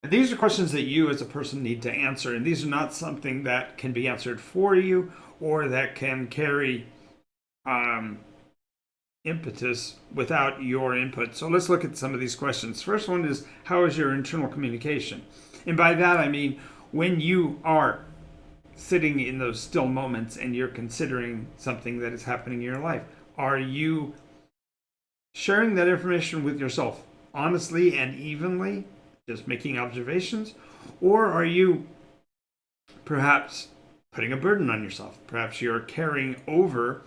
And these are questions that you as a person need to answer, and these are not something that can be answered for you or that can carry um, impetus without your input. So let's look at some of these questions. First one is, how is your internal communication? And by that I mean, when you are sitting in those still moments and you're considering something that is happening in your life, are you sharing that information with yourself honestly and evenly, just making observations? Or are you perhaps putting a burden on yourself? Perhaps you're carrying over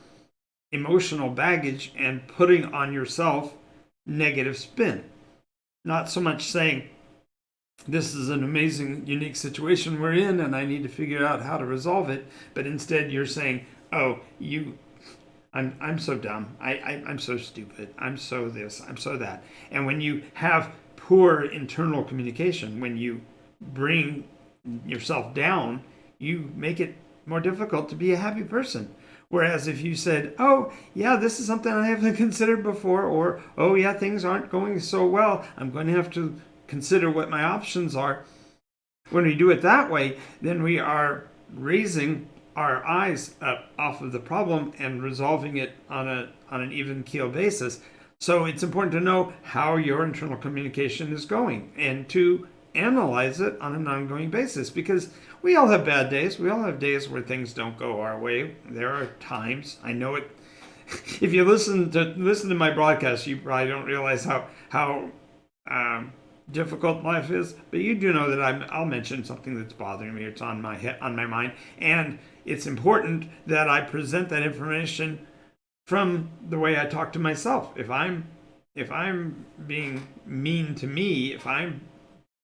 emotional baggage and putting on yourself negative spin. Not so much saying, this is an amazing, unique situation we're in, and I need to figure out how to resolve it. But instead, you're saying, "Oh, I'm so dumb. I'm so stupid. I'm so this. I'm so that." And when you have poor internal communication, when you bring yourself down, you make it more difficult to be a happy person. Whereas if you said, "Oh, yeah, this is something I haven't considered before," or "Oh, yeah, things aren't going so well. I'm going to have to consider what my options are." When we do it that way, then we are raising our eyes up off of the problem and resolving it on an even keel basis. So it's important to know how your internal communication is going and to analyze it on an ongoing basis, because we all have bad days. We all have days where things don't go our way. There are times, I know it. If you listen to my broadcast, you probably don't realize how difficult life is, but you do know that I'll mention something that's bothering me. It's on my mind, and it's important that I present that information from the way I talk to myself. If I'm being mean to me, if I'm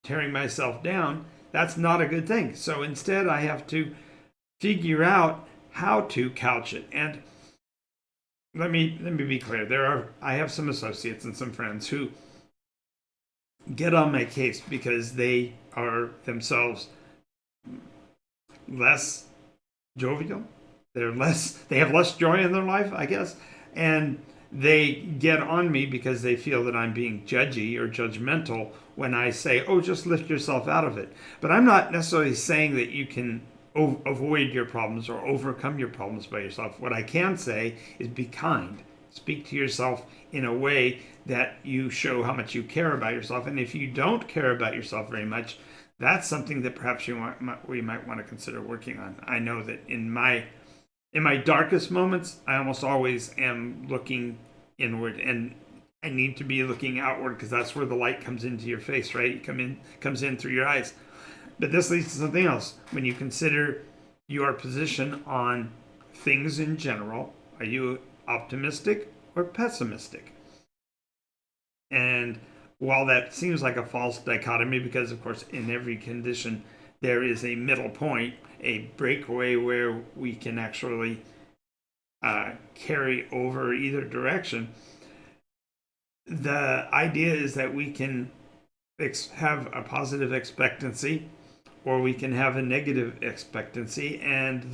tearing myself down, that's not a good thing. So instead, I have to figure out how to couch it. And let me be clear. I have some associates and some friends who get on my case because they are themselves less jovial. They have less joy in their life, I guess. And they get on me because they feel that I'm being judgy or judgmental when I say, "Oh, just lift yourself out of it." But I'm not necessarily saying that you can avoid your problems or overcome your problems by yourself. What I can say is, be kind. Speak to yourself in a way that you show how much you care about yourself. And if you don't care about yourself very much, that's something that perhaps we might want to consider working on. I know that in my darkest moments, I almost always am looking inward, and I need to be looking outward, because that's where the light comes into your face, right? Comes in through your eyes. But this leads to something else. When you consider your position on things in general, are you optimistic or pessimistic? And while that seems like a false dichotomy, because of course in every condition there is a middle point, a breakaway where we can actually carry over either direction, the idea is that we can have a positive expectancy or we can have a negative expectancy, and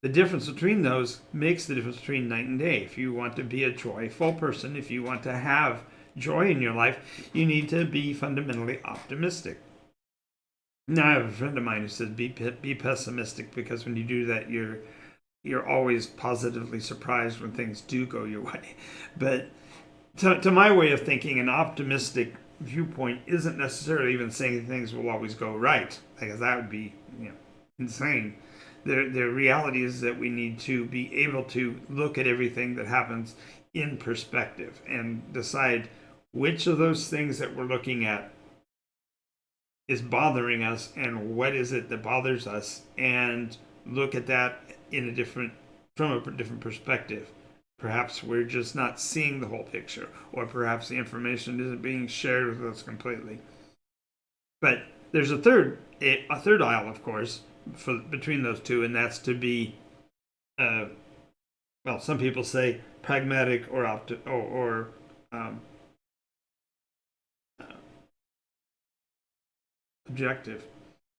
the difference between those makes the difference between night and day. If you want to be a joyful person, if you want to have joy in your life, you need to be fundamentally optimistic. Now, I have a friend of mine who says be pessimistic, because when you do that, you're always positively surprised when things do go your way. But to my way of thinking, an optimistic viewpoint isn't necessarily even saying things will always go right, because that would be insane. The reality is that we need to be able to look at everything that happens in perspective and decide which of those things that we're looking at is bothering us and what is it that bothers us, and look at that from a different perspective. Perhaps we're just not seeing the whole picture, or perhaps the information isn't being shared with us completely. But there's a third aisle, of course, between those two, and that's to be, well, some people say pragmatic or objective.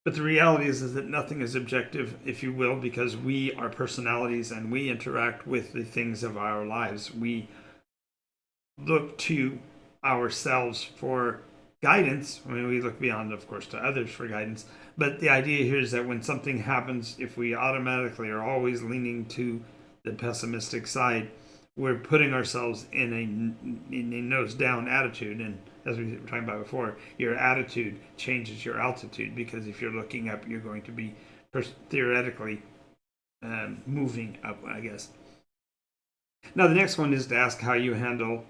But the reality is that nothing is objective, if you will, because we are personalities and we interact with the things of our lives. We look to ourselves for guidance. I mean, we look beyond, of course, to others for guidance. But the idea here is that when something happens, if we automatically are always leaning to the pessimistic side, we're putting ourselves in a nose down attitude. And as we were talking about before, your attitude changes your altitude, because if you're looking up, you're going to be theoretically moving up, I guess. Now, the next one is to ask how you handle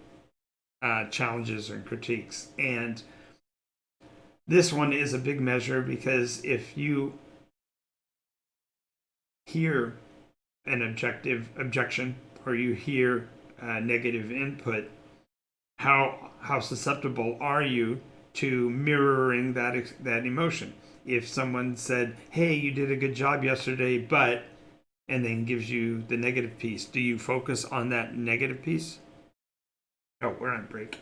challenges and critiques. And this one is a big measure, because if you hear an objection, or you hear negative input, how susceptible are you to mirroring that emotion? If someone said, "Hey, you did a good job yesterday, but," and then gives you the negative piece, do you focus on that negative piece? Oh, we're on break.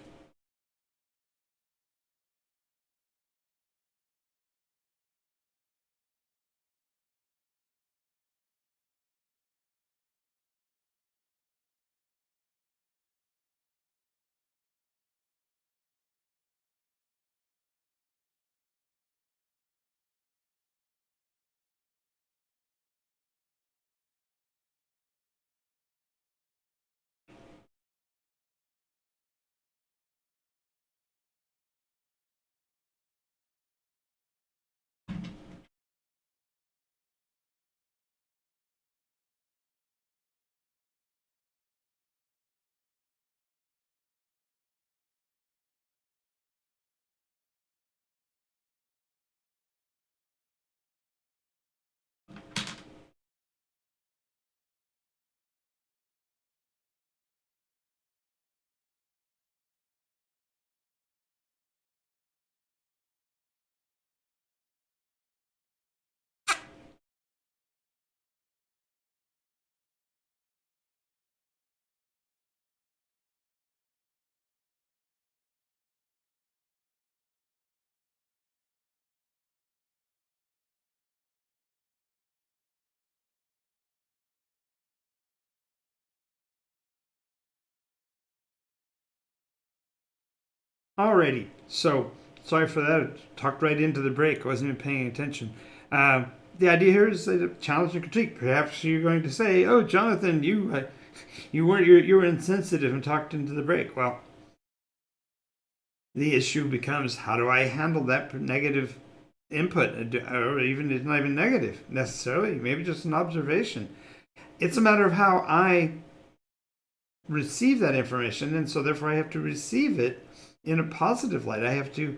Alrighty, so sorry for that. I talked right into the break. I wasn't even paying attention. The idea here is a challenge and critique. Perhaps you're going to say, "Oh, Jonathan, you were insensitive and talked into the break." Well, the issue becomes, how do I handle that negative input, or even it's not even negative necessarily, maybe just an observation. It's a matter of how I receive that information, and so therefore I have to receive it in a positive light. I have to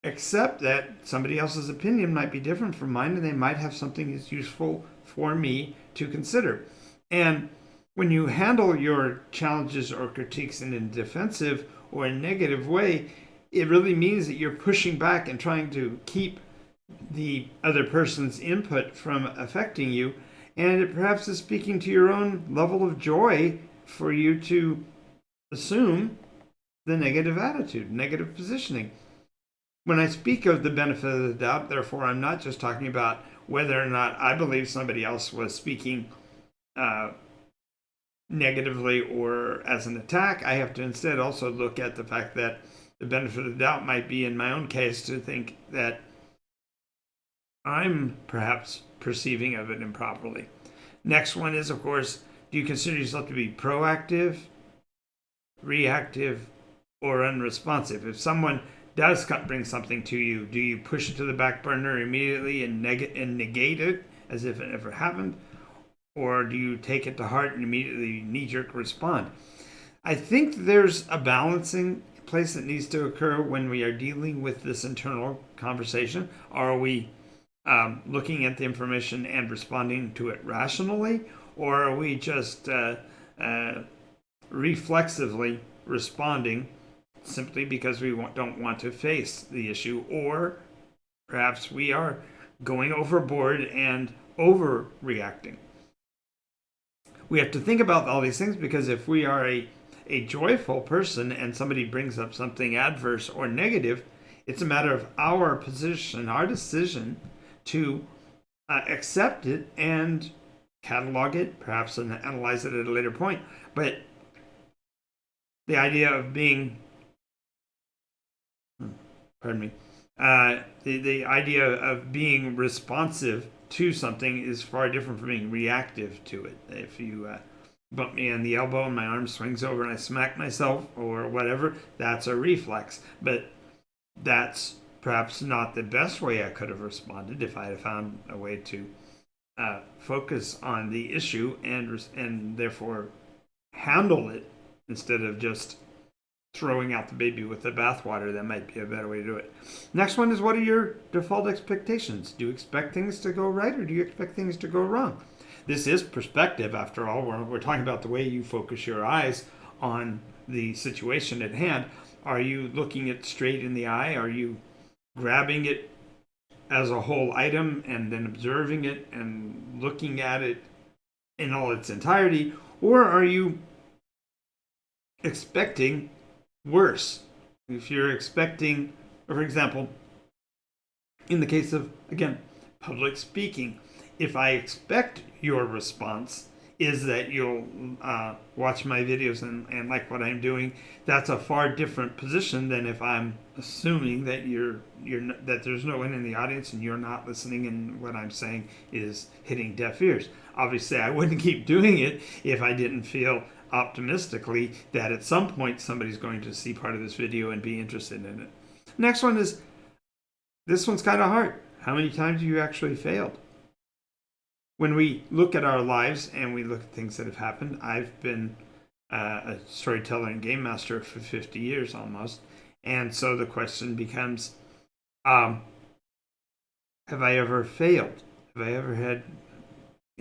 accept that somebody else's opinion might be different from mine, and they might have something that's useful for me to consider. And when you handle your challenges or critiques in a defensive or a negative way, it really means that you're pushing back and trying to keep the other person's input from affecting you. And it perhaps is speaking to your own level of joy for you to assume the negative attitude, negative positioning. When I speak of the benefit of the doubt, therefore, I'm not just talking about whether or not I believe somebody else was speaking negatively or as an attack. I have to instead also look at the fact that the benefit of the doubt might be, in my own case, to think that I'm perhaps perceiving of it improperly. Next one is, of course, do you consider yourself to be proactive, reactive, or unresponsive? If someone does bring something to you, do you push it to the back burner immediately and negate it as if it never happened? Or do you take it to heart and immediately knee-jerk respond? I think there's a balancing place that needs to occur when we are dealing with this internal conversation. Are we looking at the information and responding to it rationally, or are we just reflexively responding simply because we don't want to face the issue, or perhaps we are going overboard and overreacting? We have to think about all these things, because if we are a joyful person and somebody brings up something adverse or negative, it's a matter of our position, our decision to accept it and catalog it, perhaps analyze it at a later point. But the idea of being pardon me, the idea of being responsive to something is far different from being reactive to it. If you bump me on the elbow and my arm swings over and I smack myself or whatever, that's a reflex. But that's perhaps not the best way I could have responded if I had found a way to focus on the issue and therefore handle it instead of just throwing out the baby with the bathwater. That might be a better way to do it. Next one is, what are your default expectations? Do you expect things to go right or do you expect things to go wrong? This is perspective, after all. We're talking about the way you focus your eyes on the situation at hand. Are you looking it straight in the eye? Are you grabbing it as a whole item and then observing it and looking at it in all its entirety? Or are you expecting worse? If you're expecting, for example, in the case of, again, public speaking, if I expect your response is that you'll watch my videos and like what I'm doing, that's a far different position than if I'm assuming that that there's no one in the audience and you're not listening and what I'm saying is hitting deaf ears. Obviously, I wouldn't keep doing it if I didn't feel optimistically that at some point somebody's going to see part of this video and be interested in it. Next one is, this one's kind of hard. How many times have you actually failed? When we look at our lives and we look at things that have happened, I've been a storyteller and game master for 50 years almost. And so the question becomes, have I ever failed? Have I ever had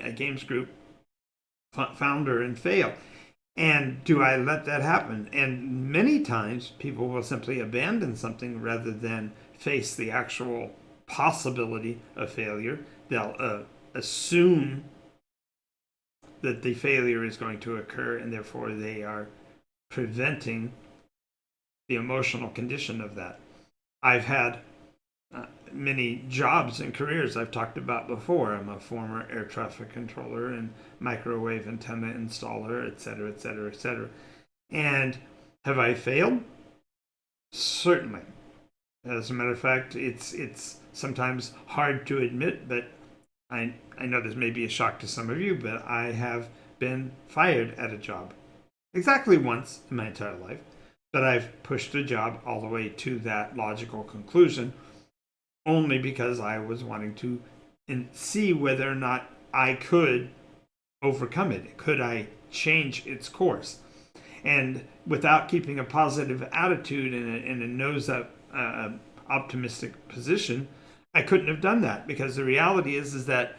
a games group founder and fail? And do I let that happen? And many times people will simply abandon something rather than face the actual possibility of failure. They'll assume that the failure is going to occur and therefore they are preventing the emotional condition of that. I've had many jobs and careers I've talked about before. I'm a former air traffic controller and microwave antenna installer, etc., etc., etc. And have I failed? Certainly. As a matter of fact, it's sometimes hard to admit, but I know this may be a shock to some of you, but I have been fired at a job exactly once in my entire life. But I've pushed a job all the way to that logical conclusion only because I was wanting to see whether or not I could overcome it. Could I change its course? And without keeping a positive attitude and a nose up optimistic position, I couldn't have done that, because the reality is that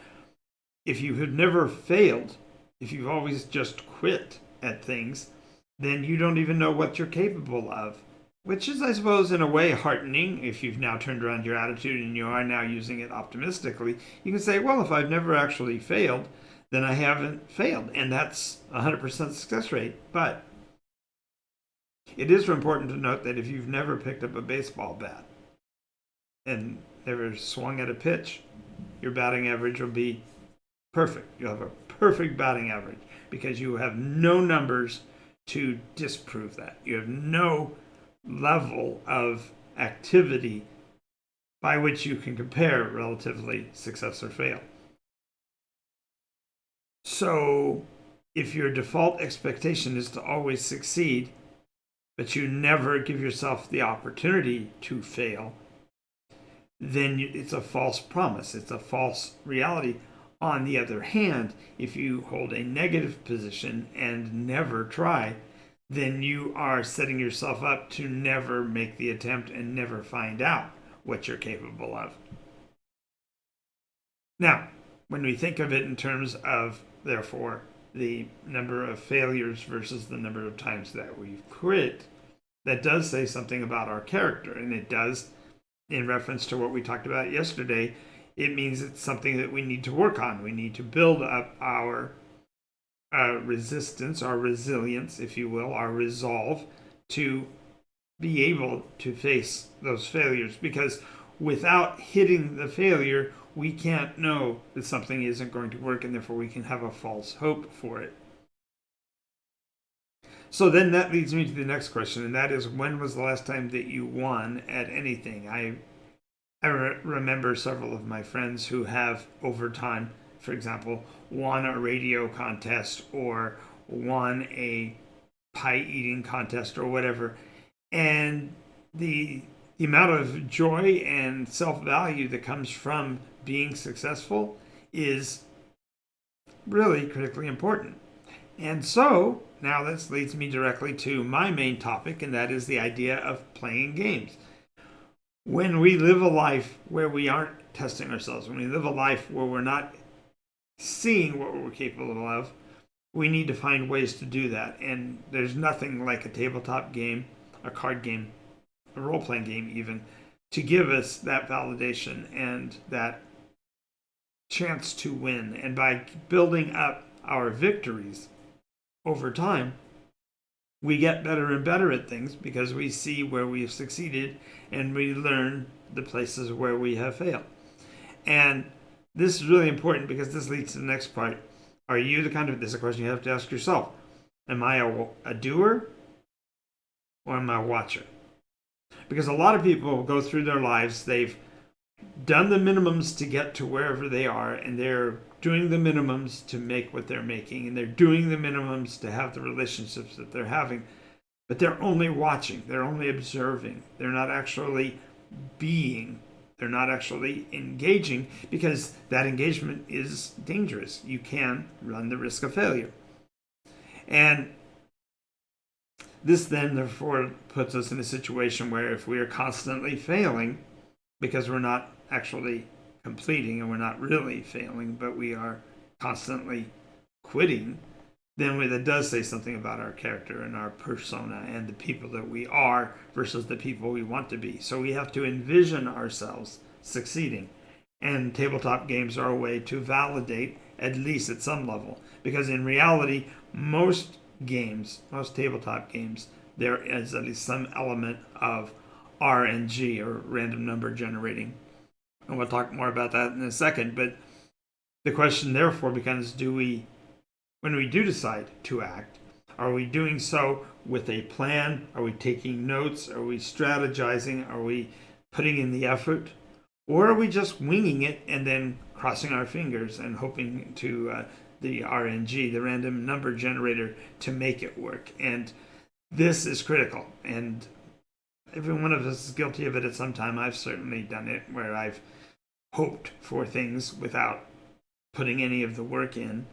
if you have never failed, if you've always just quit at things, then you don't even know what you're capable of, which is, I suppose, in a way heartening. If you've now turned around your attitude and you are now using it optimistically, you can say, well, if I've never actually failed, then I haven't failed, and that's 100% success rate. But it is important to note that if you've never picked up a baseball bat and never swung at a pitch, your batting average will be perfect. You'll have a perfect batting average because you have no numbers to disprove that. You have no level of activity by which you can compare relatively success or fail. So if your default expectation is to always succeed, but you never give yourself the opportunity to fail, then it's a false promise. It's a false reality. On the other hand, if you hold a negative position and never try, then you are setting yourself up to never make the attempt and never find out what you're capable of. Now, when we think of it in terms of, therefore, the number of failures versus the number of times that we've quit, that does say something about our character, and it does, in reference to what we talked about yesterday, it means it's something that we need to work on. We need to build up our resistance, our resilience, if you will, our resolve to be able to face those failures. Because without hitting the failure, we can't know that something isn't going to work, and therefore we can have a false hope for it. So then that leads me to the next question, and that is, when was the last time that you won at anything? I remember several of my friends who have, over time, for example, won a radio contest or won a pie eating contest or whatever. And the amount of joy and self value that comes from being successful is really critically important. And so now this leads me directly to my main topic, and that is the idea of playing games. When we live a life where we aren't testing ourselves, when we live a life where we're not seeing what we're capable of, we need to find ways to do that. And there's nothing like a tabletop game, a card game, a role-playing game even, to give us that validation and that chance to win. And by building up our victories over time, we get better and better at things because we see where we've succeeded and we learn the places where we have failed. And this is really important because this leads to the next part. Are you the kind of, this is a question you have to ask yourself. Am I a doer or am I a watcher? Because a lot of people go through their lives, they've done the minimums to get to wherever they are, and they're doing the minimums to make what they're making, and they're doing the minimums to have the relationships that they're having, but they're only watching, they're only observing, they're not actually being, they're not actually engaging, because that engagement is dangerous. You can run the risk of failure. And this then therefore puts us in a situation where if we are constantly failing because we're not actually completing, and we're not really failing, but we are constantly quitting, then that does say something about our character and our persona and the people that we are versus the people we want to be. So we have to envision ourselves succeeding. And tabletop games are a way to validate, at least at some level. Because in reality, most tabletop games, there is at least some element of RNG, or random number generating. And we'll talk more about that in a second. But the question therefore becomes, when we do decide to act, are we doing so with a plan? Are we taking notes? Are we strategizing? Are we putting in the effort? Or are we just winging it and then crossing our fingers and hoping to the RNG, the random number generator, to make it work? And this is critical. And every one of us is guilty of it at some time. I've certainly done it, where I've hoped for things without putting any of the work in.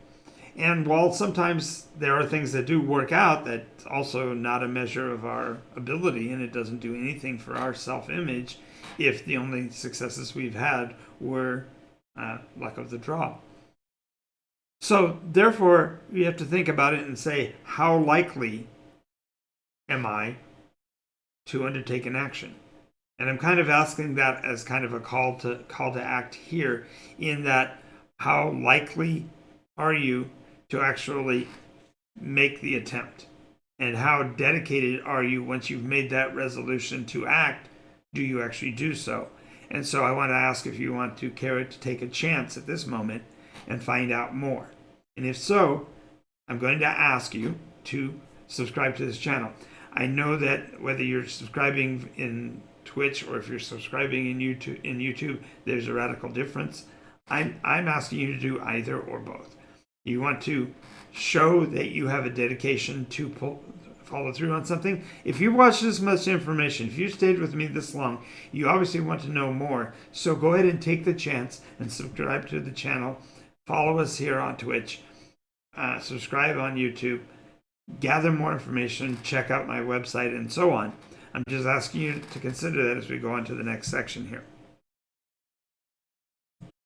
And while sometimes there are things that do work out, that's also not a measure of our ability, and it doesn't do anything for our self-image if the only successes we've had were luck of the draw. So therefore, we have to think about it and say, how likely am I to undertake an action? And I'm kind of asking that as kind of a call to act here, in that, how likely are you to actually make the attempt? And how dedicated are you, once you've made that resolution to act, do you actually do so? And so I want to ask if you want to care to take a chance at this moment and find out more. And if so, I'm going to ask you to subscribe to this channel. I know that whether you're subscribing in Twitch or if you're subscribing in YouTube, there's a radical difference. I'm asking you to do either or both. You want to show that you have a dedication to follow through on something. If you watched this much information, if you stayed with me this long, you obviously want to know more. So go ahead and take the chance and subscribe to the channel. Follow us here on Twitch. Subscribe on YouTube. Gather more information. Check out my website and so on. I'm just asking you to consider that as we go on to the next section here.